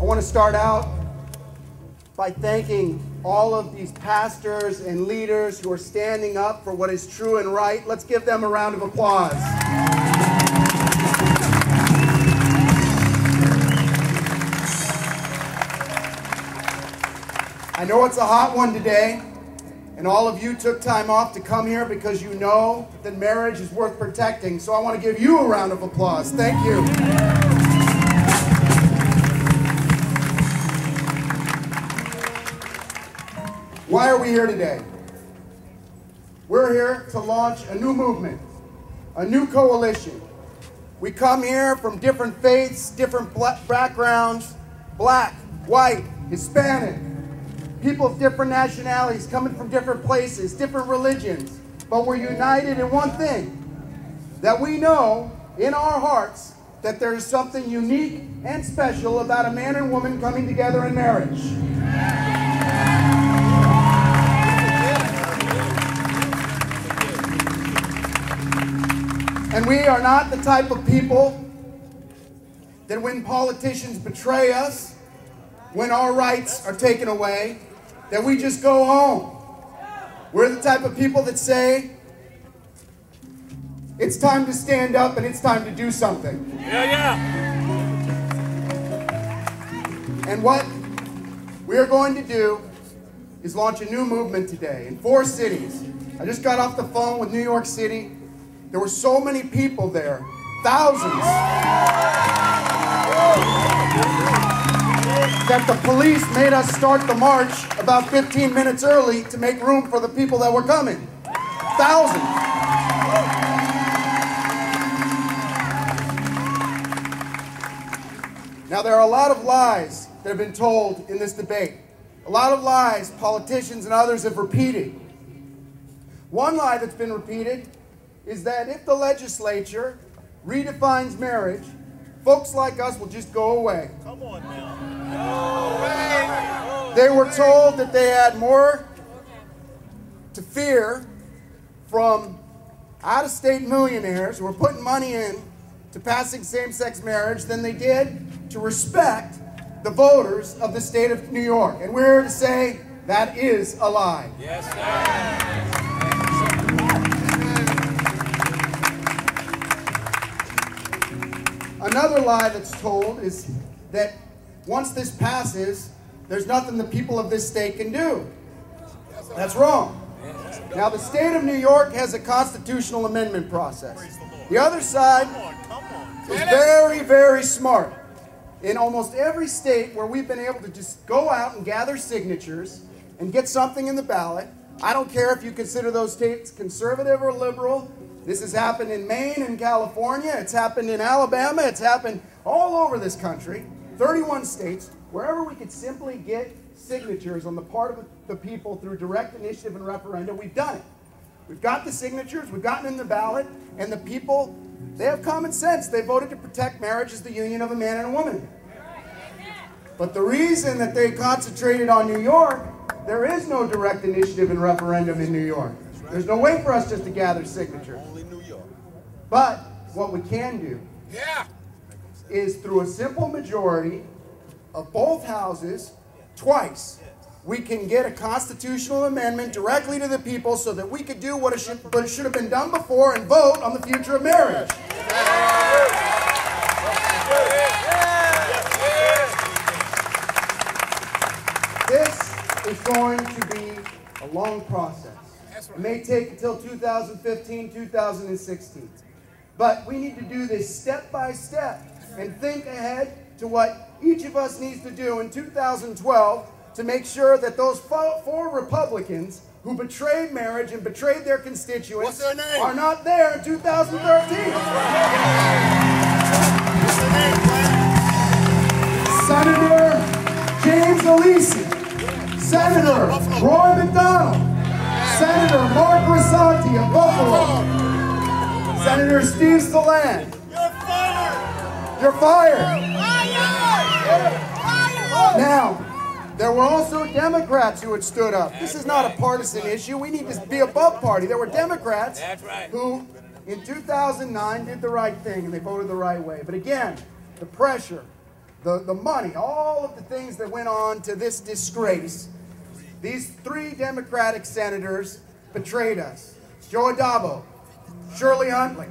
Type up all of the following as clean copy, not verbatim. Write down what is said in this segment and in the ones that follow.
want to start out by thanking all of these pastors and leaders who are standing up for what is true and right. Let's give them a round of applause. I know it's a hot one today, and all of you took time off to come here because you know that marriage is worth protecting, so I want to give you a round of applause. Thank you. Why are we here today? We're here to launch a new movement, a new coalition. We come here from different faiths, different backgrounds, black, white, Hispanic, people of different nationalities coming from different places, different religions, but we're united in one thing, that we know in our hearts that there's something unique and special about a man and woman coming together in marriage. And we are not the type of people that when politicians betray us, when our rights are taken away, that we just go home. We're the type of people that say, it's time to stand up and it's time to do something. Yeah. And what we are going to do is launch a new movement today in 4 cities. I just got off the phone with New York City. There were so many people there, thousands, that the police made us start the march about 15 minutes early to make room for the people that were coming. Thousands. Now, there are a lot of lies that have been told in this debate. A lot of lies politicians and others have repeated. One lie that's been repeated is that if the legislature redefines marriage, folks like us will just go away. Come on now. They were told that they had more to fear from out-of-state millionaires who were putting money in to passing same-sex marriage than they did to respect the voters of the state of New York. And we're here to say that is a lie. Yes, sir. Another lie that's told is that once this passes, there's nothing the people of this state can do. That's wrong. Now, the state of New York has a constitutional amendment process. The other side is very, very smart. In almost every state where we've been able to just go out and gather signatures and get something in the ballot, I don't care if you consider those states conservative or liberal. This has happened in Maine and California. It's happened in Alabama. It's happened all over this country, 31 states, wherever we could simply get signatures on the part of the people through direct initiative and referendum. We've done it. We've got the signatures. We've gotten in the ballot. And the people, they have common sense. They voted to protect marriage as the union of a man and a woman. But the reason that they concentrated on New York, there is no direct initiative and referendum in New York. There's no way for us just to gather signatures. Only New York. But what we can do is through a simple majority of both houses, twice, we can get a constitutional amendment directly to the people so that we could do what it should have been done before and vote on the future of marriage. This is going to be a long process. It may take until 2015, 2016. But we need to do this step by step and think ahead to what each of us needs to do in 2012 to make sure that those 4 Republicans who betrayed marriage and betrayed their constituents are not there in 2013. Senator James Alisi, Senator Roy McDonald, Senator Mark Grisanti of Buffalo, Senator Steve Saland. You're fired. Now, there were also Democrats who had stood up. This is not a partisan issue. We need to be above party. There were Democrats who, in 2009, did the right thing and they voted the right way. But again, the pressure, the money, all of the things that went on to this disgrace, these 3 Democratic senators betrayed us. Joe Adabo, Shirley Huntley.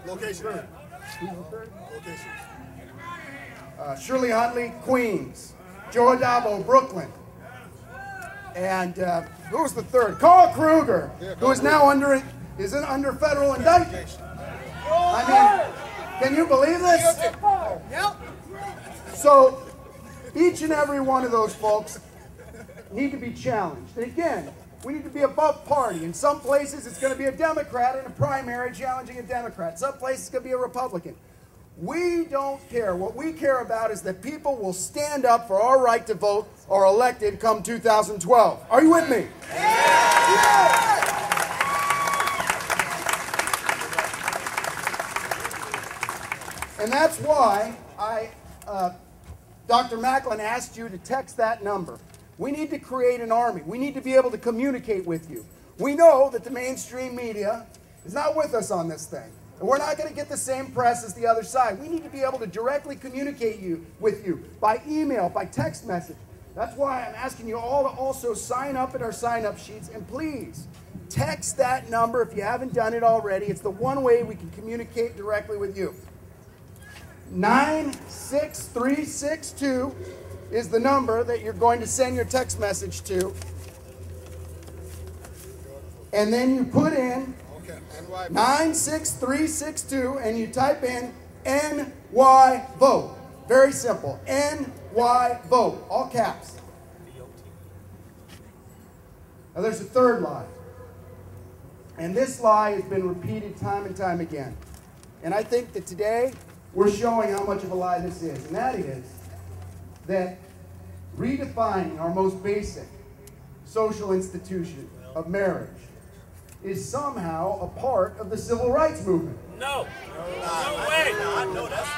Location. Location. Shirley Huntley, Queens. Joe Adabo, Brooklyn. And who was the third? Carl Kruger, who is now under federal indictment. I mean, can you believe this? Yep. So each and every one of those folks need to be challenged. And again, we need to be above party. In some places, it's going to be a Democrat in a primary challenging a Democrat. Some places, it's going to be a Republican. We don't care. What we care about is that people will stand up for our right to vote or elected come 2012. Are you with me? Yeah. And that's why Dr. Macklin asked you to text that number. We need to create an army. We need to be able to communicate with you. We know that the mainstream media is not with us on this thing. And we're not going to get the same press as the other side. We need to be able to directly communicate with you by email, by text message. That's why I'm asking you all to also sign up at our sign-up sheets. And please, text that number if you haven't done it already. It's the one way we can communicate directly with you. 96362 is the number that you're going to send your text message to. And then you put in 96362 and you type in NY vote. Very simple. NY vote. All caps. Now there's a third lie. And this lie has been repeated time and time again. And I think that today we're showing how much of a lie this is. And that is that redefining our most basic social institution of marriage is somehow a part of the civil rights movement. No. No way. No, that's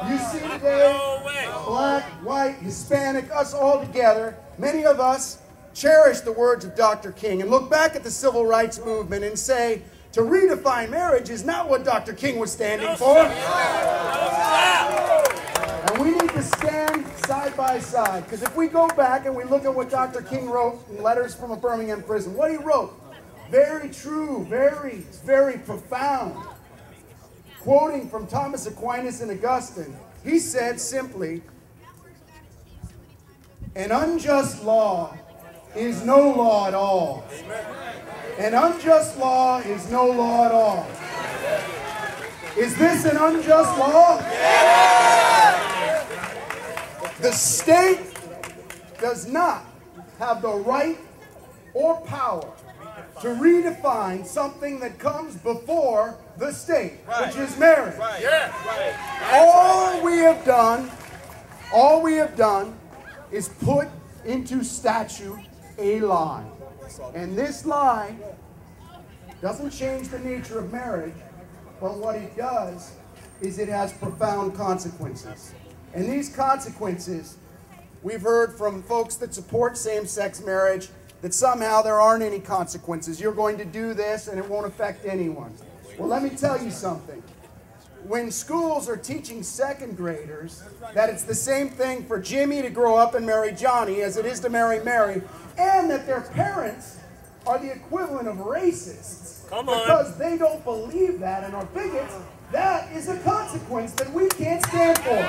You see today, black, white, Hispanic, us all together, many of us cherish the words of Dr. King and look back at the civil rights movement and say, to redefine marriage is not what Dr. King was standing for. And we need to stand side by side, because if we go back and we look at what Dr. King wrote in Letters from a Birmingham Prison, what he wrote, very true, very, very profound. Quoting from Thomas Aquinas and Augustine, he said simply, an unjust law is no law at all. An unjust law is no law at all. Is this an unjust law? The state does not have the right or power to redefine something that comes before the state, which is marriage. All we have done is put into statute a lie. And this lie doesn't change the nature of marriage, but what it does is it has profound consequences. And these consequences, we've heard from folks that support same-sex marriage that somehow there aren't any consequences. You're going to do this and it won't affect anyone. Well, let me tell you something. When schools are teaching second graders that it's the same thing for Jimmy to grow up and marry Johnny as it is to marry Mary, and that their parents are the equivalent of racists because they don't believe that and are bigots, that is a consequence that we can't stand for.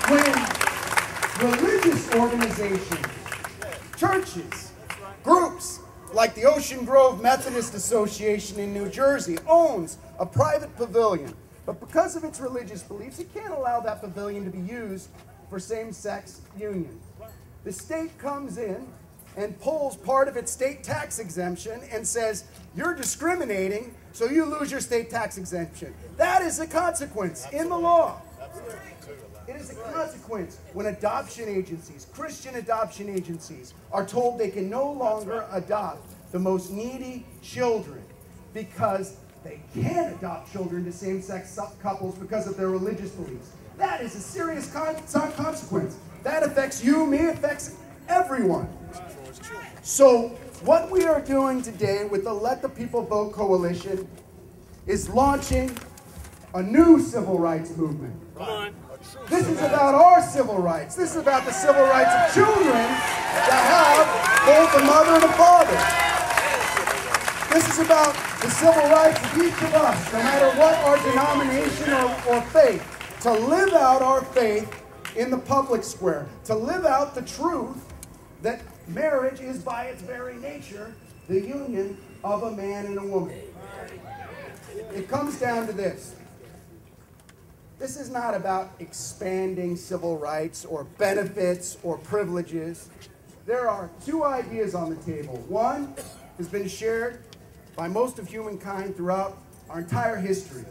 When religious organizations, churches, groups like the Ocean Grove Methodist Association in New Jersey owns a private pavilion, but because of its religious beliefs, it can't allow that pavilion to be used for same-sex unions. The state comes in and pulls part of its state tax exemption and says, you're discriminating, so you lose your state tax exemption. That is a consequence in the law. It is a consequence when adoption agencies, Christian adoption agencies, are told they can no longer adopt the most needy children because they can't adopt children to same-sex couples because of their religious beliefs. That is a serious consequence. That affects you, me, affects everyone. So what we are doing today with the Let the People Vote Coalition is launching a new civil rights movement. Come on. This is about our civil rights. This is about the civil rights of children that have both a mother and a father. This is about the civil rights of each of us, no matter what our denomination or faith, to live out our faith in the public square, to live out the truth that marriage is by its very nature the union of a man and a woman. It comes down to this. This is not about expanding civil rights or benefits or privileges. There are two ideas on the table. One has been shared by most of humankind throughout our entire history,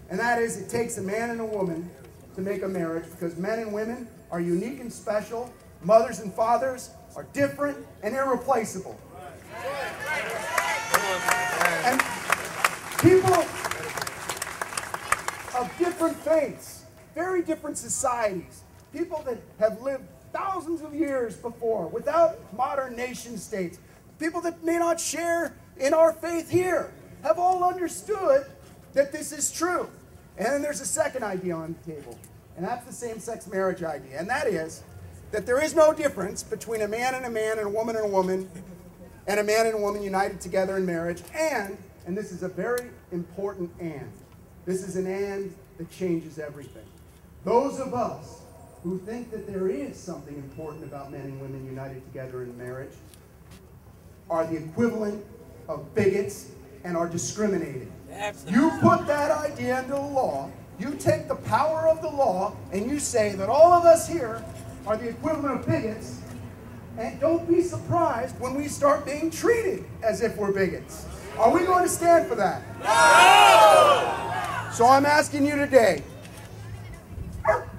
and that is it takes a man and a woman to make a marriage because men and women are unique and special. Mothers and fathers are different and irreplaceable. And people of different faiths, very different societies, people that have lived thousands of years before without modern nation states, people that may not share in our faith here, have all understood that this is true. And then there's a second idea on the table, and that's the same-sex marriage idea, and that is that there is no difference between a man and a woman and a woman, and a man and a woman united together in marriage, and this is a very important and, this is an and that changes everything. Those of us who think that there is something important about men and women united together in marriage are the equivalent of bigots and are discriminated. You put that idea into law, you take the power of the law, and you say that all of us here are the equivalent of bigots, and don't be surprised when we start being treated as if we're bigots. Are we going to stand for that? No! So I'm asking you today,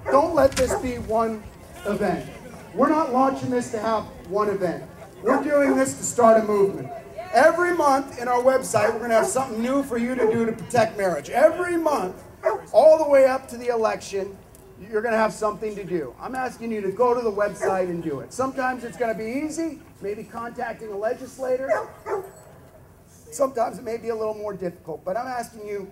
don't let this be one event. We're not launching this to have one event. We're doing this to start a movement. Every month in our website, we're going to have something new for you to do to protect marriage. Every month, all the way up to the election, you're going to have something to do. I'm asking you to go to the website and do it. Sometimes it's going to be easy, maybe contacting a legislator. Sometimes it may be a little more difficult, but I'm asking you,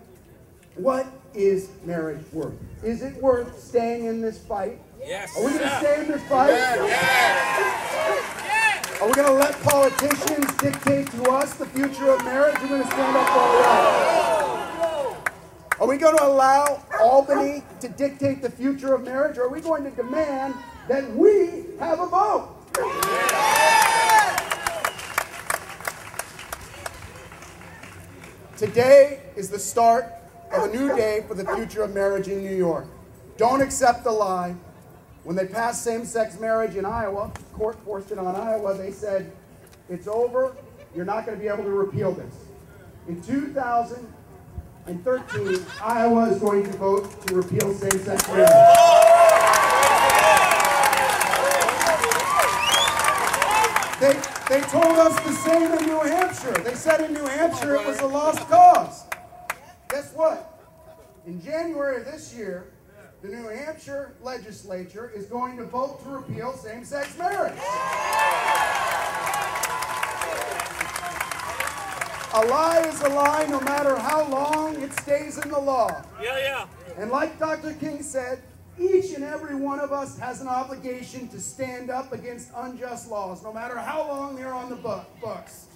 what is marriage worth? Is it worth staying in this fight? Yes. Are we going to stay in this fight? Are we going to let politicians dictate to us the future of marriage? We're going to stand up for our rights. Are we going to allow Albany to dictate the future of marriage? Or are we going to demand that we have a vote? Today is the start of a new day for the future of marriage in New York. Don't accept the lie. When they passed same-sex marriage in Iowa, the court forced it on Iowa, they said, it's over, you're not going to be able to repeal this. In 2013, Iowa is going to vote to repeal same-sex marriage. They told us the same in New Hampshire. They said in New Hampshire it was a lost cause. Guess what? In January of this year, the New Hampshire legislature is going to vote to repeal same-sex marriage. A lie is a lie no matter how long it stays in the law. Yeah. And like Dr. King said, each and every one of us has an obligation to stand up against unjust laws, no matter how long they're on the books.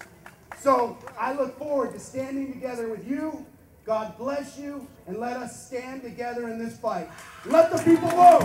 So I look forward to standing together with you. God bless you, and let us stand together in this fight. Let the people vote.